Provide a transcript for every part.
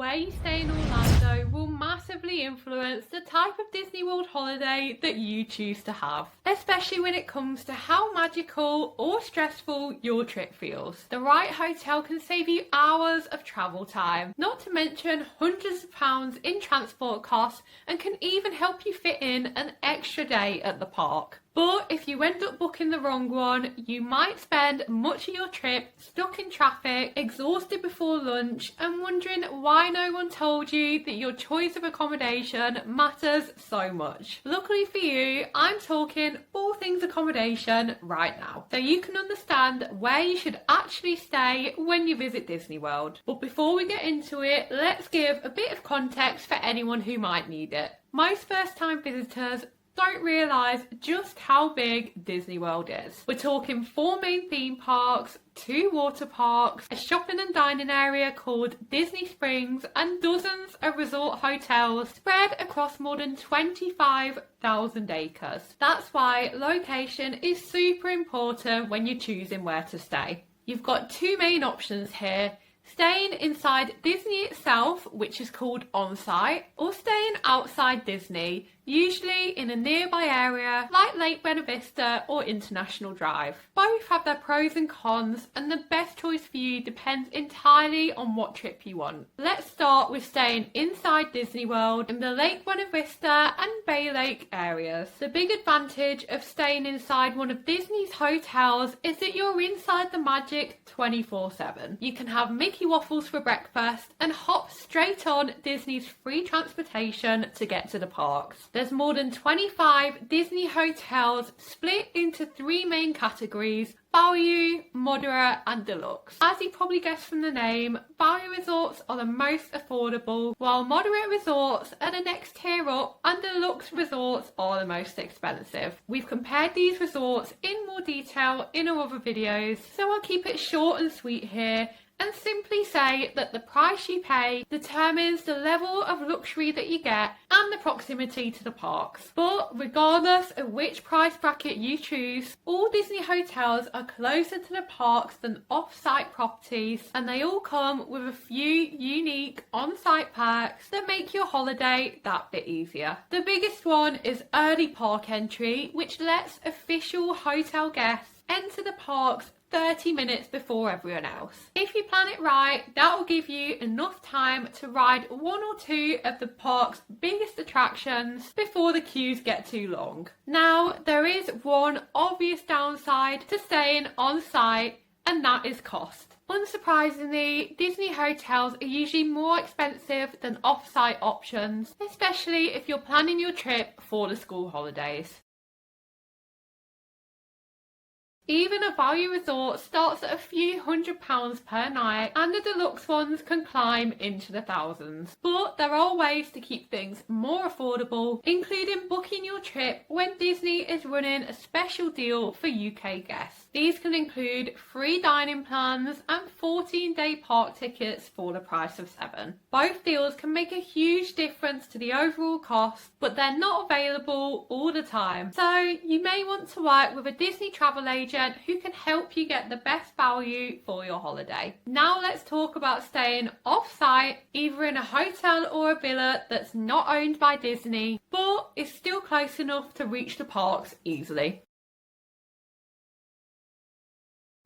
where you stay in Orlando will massively influence the type of Disney World holiday that you choose to have, especially when it comes to how magical or stressful your trip feels. The right hotel can save you hours of travel time, not to mention hundreds of pounds in transport costs, and can even help you fit in an extra day at the park. But if you end up booking the wrong one, you might spend much of your trip stuck in traffic, exhausted before lunch, and wondering why no one told you that your choice of accommodation matters so much. Luckily for you, I'm talking all things accommodation right now, so you can understand where you should actually stay when you visit Disney World. But before we get into it, let's give a bit of context for anyone who might need it. Most first-time visitors don't realise just how big Disney World is. We're talking 4 main theme parks, 2 water parks, a shopping and dining area called Disney Springs, and dozens of resort hotels spread across more than 25,000 acres. That's why location is super important when you're choosing where to stay. You've got 2 main options here: staying inside Disney itself, which is called on-site, or staying outside Disney, usually in a nearby area like Lake Buena Vista or International Drive. Both have their pros and cons, and the best choice for you depends entirely on what trip you want. Let's start with staying inside Disney World in the Lake Buena Vista and Bay Lake areas. The big advantage of staying inside one of Disney's hotels is that you're inside the magic 24/7. You can have Mickey waffles for breakfast and hop straight on Disney's free transportation to get to the parks. There's more than 25 Disney hotels split into 3 main categories: value, moderate and deluxe. As you probably guessed from the name, value resorts are the most affordable, while moderate resorts are the next tier up and deluxe resorts are the most expensive. We've compared these resorts in more detail in our other videos, so I'll keep it short and sweet here and simply say that the price you pay determines the level of luxury that you get and the proximity to the parks. But regardless of which price bracket you choose, all Disney hotels are closer to the parks than off-site properties, and they all come with a few unique on-site perks that make your holiday that bit easier. The biggest one is early park entry, which lets official hotel guests enter the parks 30 minutes before everyone else. If you plan it right, that will give you enough time to ride 1 or 2 of the park's biggest attractions before the queues get too long. Now, there is one obvious downside to staying on site, and that is cost. Unsurprisingly, Disney hotels are usually more expensive than off-site options, especially if you're planning your trip for the school holidays. Even a value resort starts at a few £100s per night, and the deluxe ones can climb into the thousands. But there are ways to keep things more affordable, including booking your trip when Disney is running a special deal for UK guests. These can include free dining plans and 14-day park tickets for the price of 7. Both deals can make a huge difference to the overall cost, but they're not available all the time. So you may want to work with a Disney travel agent who can help you get the best value for your holiday. Now let's talk about staying off-site, either in a hotel or a villa that's not owned by Disney, but is still close enough to reach the parks easily.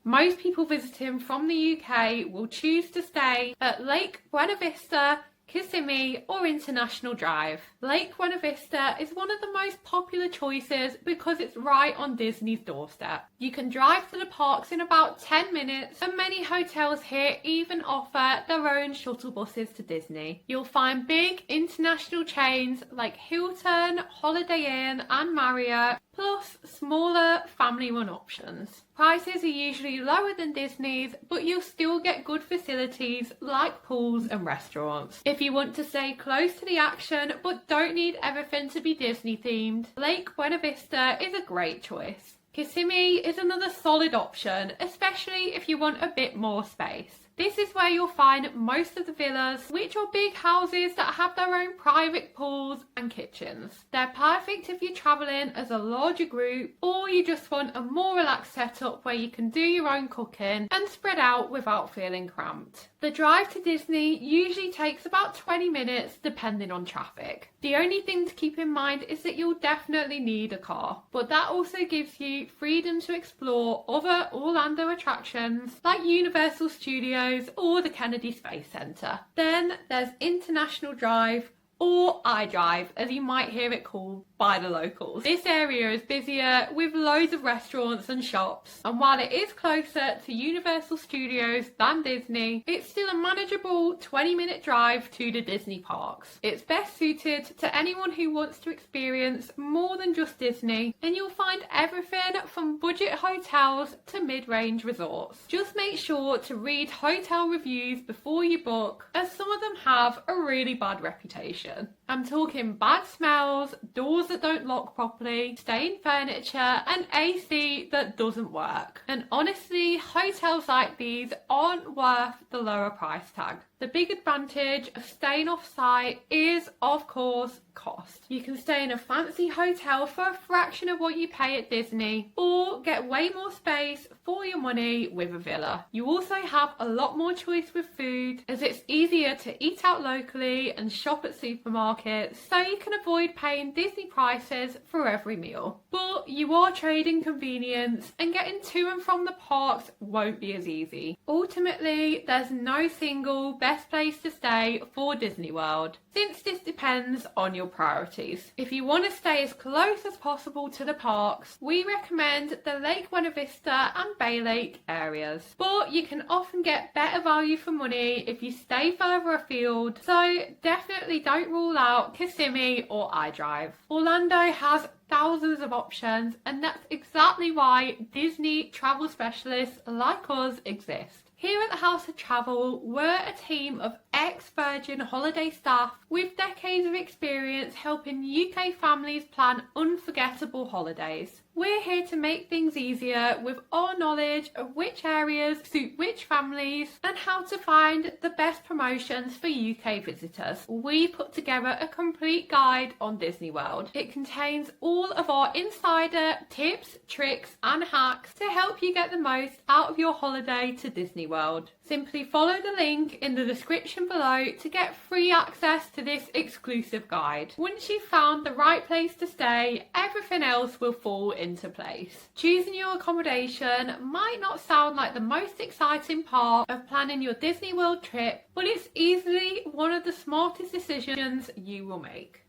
Most people visiting from the UK will choose to stay at Lake Buena Vista, Kissimmee or International Drive. Lake Buena Vista is one of the most popular choices because it's right on Disney's doorstep. You can drive to the parks in about 10 minutes, and many hotels here even offer their own shuttle buses to Disney. You'll find big international chains like Hilton, Holiday Inn and Marriott, plus smaller family-run options. Prices are usually lower than Disney's, but you'll still get good facilities like pools and restaurants. If you want to stay close to the action but don't need everything to be Disney themed, Lake Buena Vista is a great choice. Kissimmee is another solid option, especially if you want a bit more space. This is where you'll find most of the villas, which are big houses that have their own private pools and kitchens. They're perfect if you're travelling as a larger group, or you just want a more relaxed setup where you can do your own cooking and spread out without feeling cramped. The drive to Disney usually takes about 20 minutes depending on traffic. The only thing to keep in mind is that you'll definitely need a car, but that also gives you freedom to explore other Orlando attractions like Universal Studios or the Kennedy Space Center. Then there's International Drive, or iDrive as you might hear it called by the locals. This area is busier with loads of restaurants and shops, and while it is closer to Universal Studios than Disney, it's still a manageable 20-minute drive to the Disney parks. It's best suited to anyone who wants to experience more than just Disney, and you'll find everything from budget hotels to mid-range resorts. Just make sure to read hotel reviews before you book, as some of them have a really bad reputation. I'm talking bad smells, doors that don't lock properly, stained furniture, and AC that doesn't work. And honestly, hotels like these aren't worth the lower price tag. The big advantage of staying off-site is, of course, cost. You can stay in a fancy hotel for a fraction of what you pay at Disney, or get way more space for your money with a villa. You also have a lot more choice with food, as it's easier to eat out locally and shop at supermarkets, so you can avoid paying Disney prices for every meal. But you are trading convenience, and getting to and from the parks won't be as easy. Ultimately, there's no single best place to stay for Disney World, since this depends on your priorities. If you want to stay as close as possible to the parks, we recommend the Lake Buena Vista and Bay Lake areas, but you can often get better value for money if you stay further afield, so definitely don't rule out Kissimmee or iDrive. Orlando has thousands of options, and that's exactly why Disney travel specialists like us exist. Here at the House of Travel, we're a team of ex-Virgin holiday staff with decades of experience helping UK families plan unforgettable holidays. We're here to make things easier with our knowledge of which areas suit which families and how to find the best promotions for UK visitors. We put together a complete guide on Disney World. It contains all of our insider tips, tricks and hacks to help you get the most out of your holiday to Disney World. Simply follow the link in the description below to get free access to this exclusive guide. Once you've found the right place to stay, everything else will fall into place. Choosing your accommodation might not sound like the most exciting part of planning your Disney World trip, but it's easily one of the smartest decisions you will make.